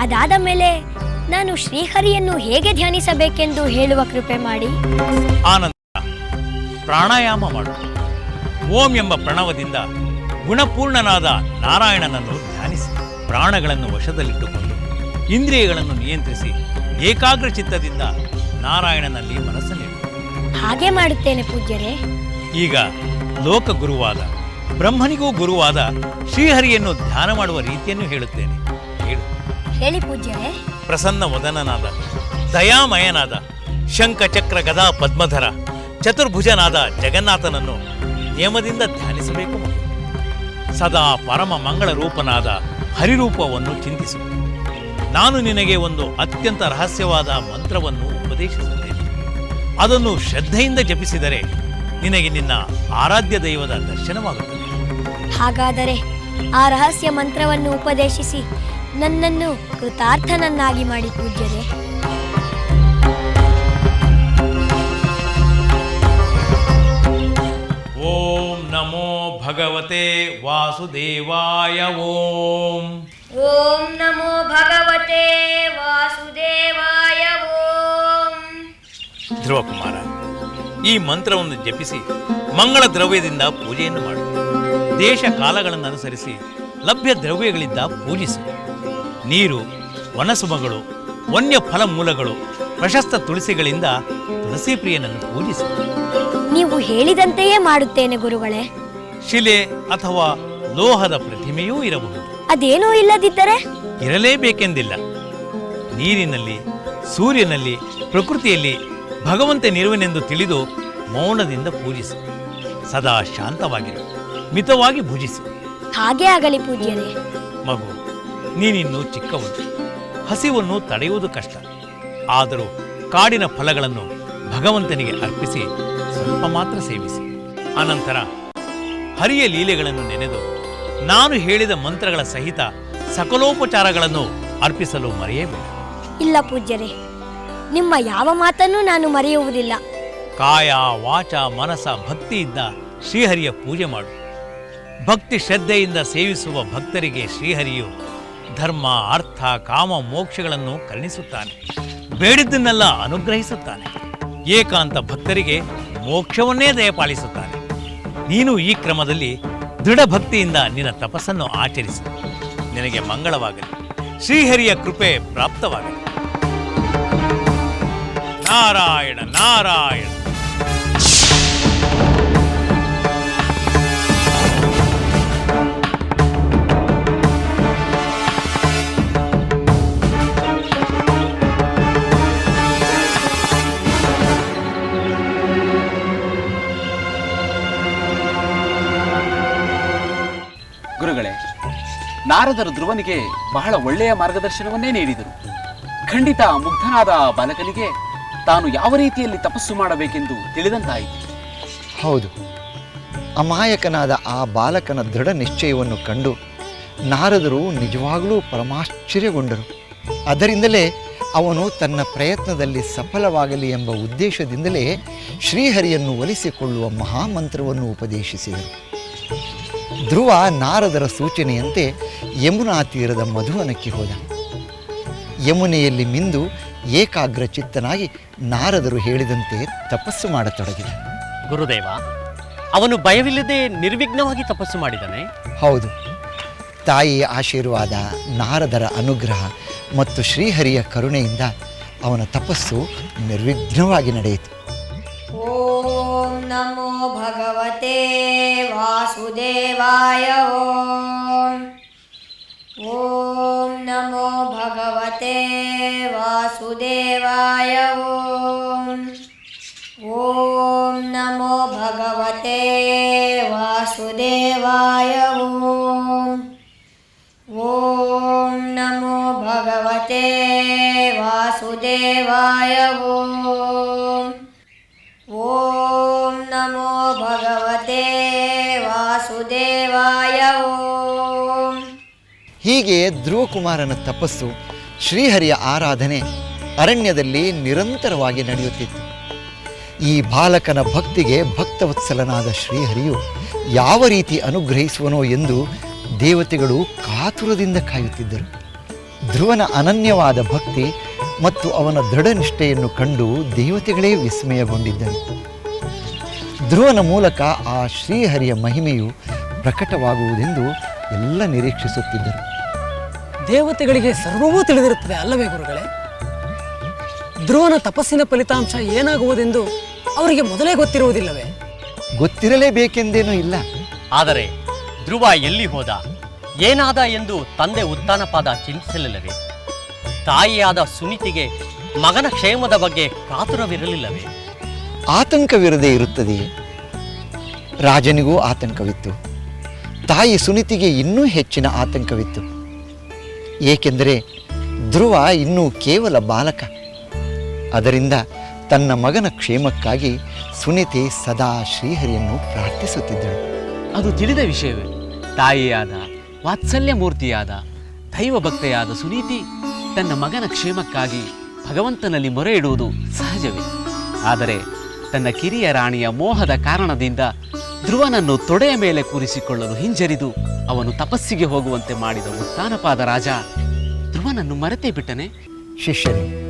ಅದಾದ ಮೇಲೆ ನಾನು ಶ್ರೀಹರಿಯನ್ನು ಹೇಗೆ ಧ್ಯಾನಿಸಬೇಕೆಂದು ಹೇಳುವ ಕೃಪೆ ಮಾಡಿ. ಆನಂತರ ಪ್ರಾಣಾಯಾಮ ಮಾಡು. ಓಂ ಎಂಬ ಪ್ರಣವದಿಂದ ಗುಣಪೂರ್ಣನಾದ ನಾರಾಯಣನನ್ನು ಧ್ಯಾನಿಸಿ ಪ್ರಾಣಗಳನ್ನು ವಶದಲ್ಲಿಟ್ಟುಕೊಂಡು ಇಂದ್ರಿಯಗಳನ್ನು ನಿಯಂತ್ರಿಸಿ ಏಕಾಗ್ರ ಚಿತ್ತದಿಂದ ನಾರಾಯಣನಲ್ಲಿ ಮನಸ್ಸನ್ನಿಡು. ಹಾಗೆ ಮಾಡುತ್ತೇನೆ ಪೂಜ್ಯರೇ. ಈಗ ಲೋಕ ಗುರುವಾದ ಬ್ರಹ್ಮನಿಗೂ ಗುರುವಾದ ಶ್ರೀಹರಿಯನ್ನು ಧ್ಯಾನ ಮಾಡುವ ರೀತಿಯನ್ನು ಹೇಳುತ್ತೇನೆ, ಹೇಳು. ಹೇಳಿ ಪೂಜ್ಯರೇ. ಪ್ರಸನ್ನ ವದನನಾದ ದಯಾಮಯನಾದ ಶಂಖಚಕ್ರ ಗದಾ ಪದ್ಮಧರ ಚತುರ್ಭುಜನಾದ ಜಗನ್ನಾಥನನ್ನು ನಿಯಮದಿಂದ ಧ್ಯಾನಿಸಬೇಕು. ಸದಾ ಪರಮ ಮಂಗಳ ರೂಪನಾದ ಹರಿರೂಪವನ್ನು ಚಿಂತಿಸು. ನಾನು ನಿನಗೆ ಒಂದು ಅತ್ಯಂತ ರಹಸ್ಯವಾದ ಮಂತ್ರವನ್ನು ಉಪದೇಶಿಸುತ್ತೇನೆ. ಅದನ್ನು ಶ್ರದ್ಧೆಯಿಂದ ಜಪಿಸಿದರೆ ನಿನಗೆ ನಿನ್ನ ಆರಾಧ್ಯ ದೈವದ ದರ್ಶನವಾಗುತ್ತದೆ. ಹಾಗಾದರೆ ಆ ರಹಸ್ಯ ಮಂತ್ರವನ್ನು ಉಪದೇಶಿಸಿ ನನ್ನನ್ನು ಕೃತಾರ್ಥನನ್ನಾಗಿ ಮಾಡಿ ಪೂಜ್ಯರೇ. ಓಂ ನಮೋ ಭಗವತೆ ವಾಸುದೇವಾಯ. ಓಂ ಓಂ ನಮೋ ಭಗವತೆ ವಾಸುದೇವಾಯ. ಓಂ. ಧ್ರುವಕುಮಾರ, ಈ ಮಂತ್ರವನ್ನು ಜಪಿಸಿ ಮಂಗಳ ದ್ರವ್ಯದಿಂದ ಪೂಜೆಯನ್ನು ಮಾಡು. ದೇಶ ಕಾಲಗಳನ್ನು ಅನುಸರಿಸಿ ಲಭ್ಯ ದ್ರವ್ಯಗಳಿಂದ ಪೂಜಿಸು. ನೀರು, ವನಸುಮಗಳು, ವನ್ಯ ಫಲಮೂಲಗಳು, ಪ್ರಶಸ್ತ ತುಳಸಿಗಳಿಂದ ತುಳಸಿ ಪ್ರಿಯನನ್ನು ಪೂಜಿಸು. ನೀವು ಹೇಳಿದಂತೆಯೇ ಮಾಡುತ್ತೇನೆ ಗುರುಗಳೇ. ಶಿಲೆ ಅಥವಾ ಲೋಹದ ಪ್ರತಿಮೆಯೂ ಇರಬಹುದು. ಅದೇನೂ ಇಲ್ಲದಿದ್ದರೆ? ಇರಲೇಬೇಕೆಂದಿಲ್ಲ. ನೀರಿನಲ್ಲಿ, ಸೂರ್ಯನಲ್ಲಿ, ಪ್ರಕೃತಿಯಲ್ಲಿ ಭಗವಂತನಿರುವನೆಂದು ತಿಳಿದು ಮೌನದಿಂದ ಪೂಜಿಸು. ಸದಾ ಶಾಂತವಾಗಿರು, ಮಿತವಾಗಿ ಭುಜಿಸು. ಹಾಗೆ ಆಗಲಿ ಪೂಜ್ಯರೇ. ಮಗು, ನೀನಿನ್ನೂ ಚಿಕ್ಕವನು, ಹಸಿವನ್ನು ತಡೆಯುವುದು ಕಷ್ಟ. ಆದರೂ ಕಾಡಿನ ಫಲಗಳನ್ನು ಭಗವಂತನಿಗೆ ಅರ್ಪಿಸಿ ಸ್ವಲ್ಪ ಮಾತ್ರ ಸೇವಿಸಿ. ಅನಂತರ ಹರಿಯ ಲೀಲೆಗಳನ್ನು ನೆನೆದು ನಾನು ಹೇಳಿದ ಮಂತ್ರಗಳ ಸಹಿತ ಸಕಲೋಪಚಾರಗಳನ್ನು ಅರ್ಪಿಸಲು ಮರೆಯಬೇಡ. ಇಲ್ಲ ಪೂಜ್ಯರೇ, ನಿಮ್ಮ ಯಾವ ಮಾತನ್ನೂ ನಾನು ಮರೆಯುವುದಿಲ್ಲ. ಕಾಯ ವಾಚ ಮನಸ ಭಕ್ತಿಯಿಂದ ಶ್ರೀಹರಿಯ ಪೂಜೆ ಮಾಡು. ಭಕ್ತಿ ಶ್ರದ್ಧೆಯಿಂದ ಸೇವಿಸುವ ಭಕ್ತರಿಗೆ ಶ್ರೀಹರಿಯು ಧರ್ಮ, ಅರ್ಥ, ಕಾಮ, ಮೋಕ್ಷಗಳನ್ನು ಕರುಣಿಸುತ್ತಾನೆ. ಬೇಡಿದ್ದನ್ನೆಲ್ಲ ಅನುಗ್ರಹಿಸುತ್ತಾನೆ. ಏಕಾಂತ ಭಕ್ತರಿಗೆ ಮೋಕ್ಷವನ್ನೇ ದಯಪಾಲಿಸುತ್ತಾನೆ. ನೀನು ಈ ಕ್ರಮದಲ್ಲಿ ದೃಢ ಭಕ್ತಿಯಿಂದ ನಿನ್ನ ತಪಸ್ಸನ್ನು ಆಚರಿಸು. ನಿನಗೆ ಮಂಗಳವಾಗಲಿ, ಶ್ರೀಹರಿಯ ಕೃಪೆ ಪ್ರಾಪ್ತವಾಗಲಿ. ನಾರಾಯಣ ನಾರಾಯಣ. ಗುರುಗಳೇ, ನಾರದರು ಧ್ರುವನಿಗೆ ಬಹಳ ಒಳ್ಳೆಯ ಮಾರ್ಗದರ್ಶನವನ್ನೇ ನೀಡಿದರು. ಖಂಡಿತ ಮುಗ್ಧನಾದ ಬಾಲಕನಿಗೆ ತಾನು ಯಾವ ರೀತಿಯಲ್ಲಿ ತಪಸ್ಸು ಮಾಡಬೇಕೆಂದು ತಿಳಿದಂತಾಯಿತು. ಹೌದು, ಅಮಾಯಕನಾದ ಆ ಬಾಲಕನ ದೃಢ ನಿಶ್ಚಯವನ್ನು ಕಂಡು ನಾರದರು ನಿಜವಾಗಲೂ ಪರಮಾಶ್ಚರ್ಯಗೊಂಡರು. ಅದರಿಂದಲೇ ಅವನು ತನ್ನ ಪ್ರಯತ್ನದಲ್ಲಿ ಸಫಲವಾಗಲಿ ಎಂಬ ಉದ್ದೇಶದಿಂದಲೇ ಶ್ರೀಹರಿಯನ್ನು ಒಲಿಸಿಕೊಳ್ಳುವ ಮಹಾಮಂತ್ರವನ್ನು ಉಪದೇಶಿಸಿದರು. ಧ್ರುವ ನಾರದರ ಸೂಚನೆಯಂತೆ ಯಮುನಾ ತೀರದ ಮಧುವನಕ್ಕೆ ಹೋದ. ಯಮುನೆಯಲ್ಲಿ ಮಿಂದು ಏಕಾಗ್ರ ಚಿತ್ತನಾಗಿ ನಾರದರು ಹೇಳಿದಂತೆ ತಪಸ್ಸು ಮಾಡತೊಡಗಿದ. ಗುರುದೇವ, ಅವನು ಭಯವಿಲ್ಲದೆ ನಿರ್ವಿಘ್ನವಾಗಿ ತಪಸ್ಸು ಮಾಡಿದನೆ. ಹೌದು, ತಾಯಿಯ ಆಶೀರ್ವಾದ, ನಾರದರ ಅನುಗ್ರಹ ಮತ್ತು ಶ್ರೀಹರಿಯ ಕರುಣೆಯಿಂದ ಅವನ ತಪಸ್ಸು ನಿರ್ವಿಘ್ನವಾಗಿ ನಡೆಯಿತು. ಓಂ ನಮೋ ಭಗವತೆ ವಾಸುದೇವಾಯ. ಓಂ ನಮೋ ಭಗವತೆ ವಾಸುದೇವಾಯ. ಓಂ ನಮೋ ಭಗವತೆ ವಾಸುದೇವಾಯ. ಓಂ ನಮೋ ಭಗವತೆ ವಾಸುದೇವಾಯ. ಓಂ ನಮೋ ಭಗವತೆ ವಾಸುದೇವಾಯ. ಹೀಗೆ ಧ್ರುವಕುಮಾರನ ತಪಸ್ಸು, ಶ್ರೀಹರಿಯ ಆರಾಧನೆ ಅರಣ್ಯದಲ್ಲಿ ನಿರಂತರವಾಗಿ ನಡೆಯುತ್ತಿತ್ತು. ಈ ಬಾಲಕನ ಭಕ್ತಿಗೆ ಭಕ್ತವತ್ಸಲನಾದ ಶ್ರೀಹರಿಯು ಯಾವ ರೀತಿ ಅನುಗ್ರಹಿಸುವನೋ ಎಂದು ದೇವತೆಗಳು ಕಾತುರದಿಂದ ಕಾಯುತ್ತಿದ್ದರು. ಧ್ರುವನ ಅನನ್ಯವಾದ ಭಕ್ತಿ ಮತ್ತು ಅವನ ದೃಢನಿಷ್ಠೆಯನ್ನು ಕಂಡು ದೇವತೆಗಳೇ ವಿಸ್ಮಯಗೊಂಡಿದ್ದರು. ಧ್ರುವನ ಮೂಲಕ ಆ ಶ್ರೀಹರಿಯ ಮಹಿಮೆಯು ಪ್ರಕಟವಾಗುವುದೆಂದು ಎಲ್ಲ ನಿರೀಕ್ಷಿಸುತ್ತಿದ್ದರು. ದೇವತೆಗಳಿಗೆ ಸರ್ವವೂ ತಿಳಿದಿರುತ್ತದೆ ಅಲ್ಲವೇ ಗುರುಗಳೇ? ಧ್ರುವನ ತಪಸ್ಸಿನ ಫಲಿತಾಂಶ ಏನಾಗುವುದೆಂದು ಅವರಿಗೆ ಮೊದಲೇ ಗೊತ್ತಿರುವುದಿಲ್ಲವೇ? ಗೊತ್ತಿರಲೇಬೇಕೆಂದೇನೂ ಇಲ್ಲ. ಆದರೆ ಧ್ರುವ ಎಲ್ಲಿ ಹೋದ, ಏನಾದ ಎಂದು ತಂದೆ ಉತ್ತಾನಪಾದ ಚಿಂತಿಸಲಿಲ್ಲವೇ? ತಾಯಿಯಾದ ಸುನೀತಿಗೆ ಮಗನ ಕ್ಷೇಮದ ಬಗ್ಗೆ ಕಾತುರವಿರಲಿಲ್ಲವೇ? ಆತಂಕವಿರದೇ ಇರುತ್ತದೆಯೇ? ರಾಜನಿಗೂ ಆತಂಕವಿತ್ತು. ತಾಯಿ ಸುನೀತಿಗೆ ಇನ್ನೂ ಹೆಚ್ಚಿನ ಆತಂಕವಿತ್ತು. ಏಕೆಂದರೆ ಧ್ರುವ ಇನ್ನೂ ಕೇವಲ ಬಾಲಕ. ಅದರಿಂದ ತನ್ನ ಮಗನ ಕ್ಷೇಮಕ್ಕಾಗಿ ಸುನೀತಿ ಸದಾ ಶ್ರೀಹರಿಯನ್ನು ಪ್ರಾರ್ಥಿಸುತ್ತಿದ್ದಳು. ಅದು ತಿಳಿದ ವಿಷಯವೇ. ತಾಯಿಯಾದ ವಾತ್ಸಲ್ಯ ಮೂರ್ತಿಯಾದ ದೈವಭಕ್ತೆಯಾದ ಸುನೀತಿ ತನ್ನ ಮಗನ ಕ್ಷೇಮಕ್ಕಾಗಿ ಭಗವಂತನಲ್ಲಿ ಮೊರೆ ಇಡುವುದು ಸಹಜವೇ. ಆದರೆ ತನ್ನ ಕಿರಿಯ ರಾಣಿಯ ಮೋಹದ ಕಾರಣದಿಂದ ಧ್ರುವನನ್ನು ತೊಡೆಯ ಮೇಲೆ ಕೂರಿಸಿಕೊಳ್ಳಲು ಹಿಂಜರಿದು ಅವನು ತಪಸ್ಸಿಗೆ ಹೋಗುವಂತೆ ಮಾಡಿದ ಉತ್ತಾನಪಾದ ರಾಜ ಧ್ರುವನನ್ನು ಮರೆತೇ ಬಿಟ್ಟನೆ. ಶಿಷ್ಯರೇ,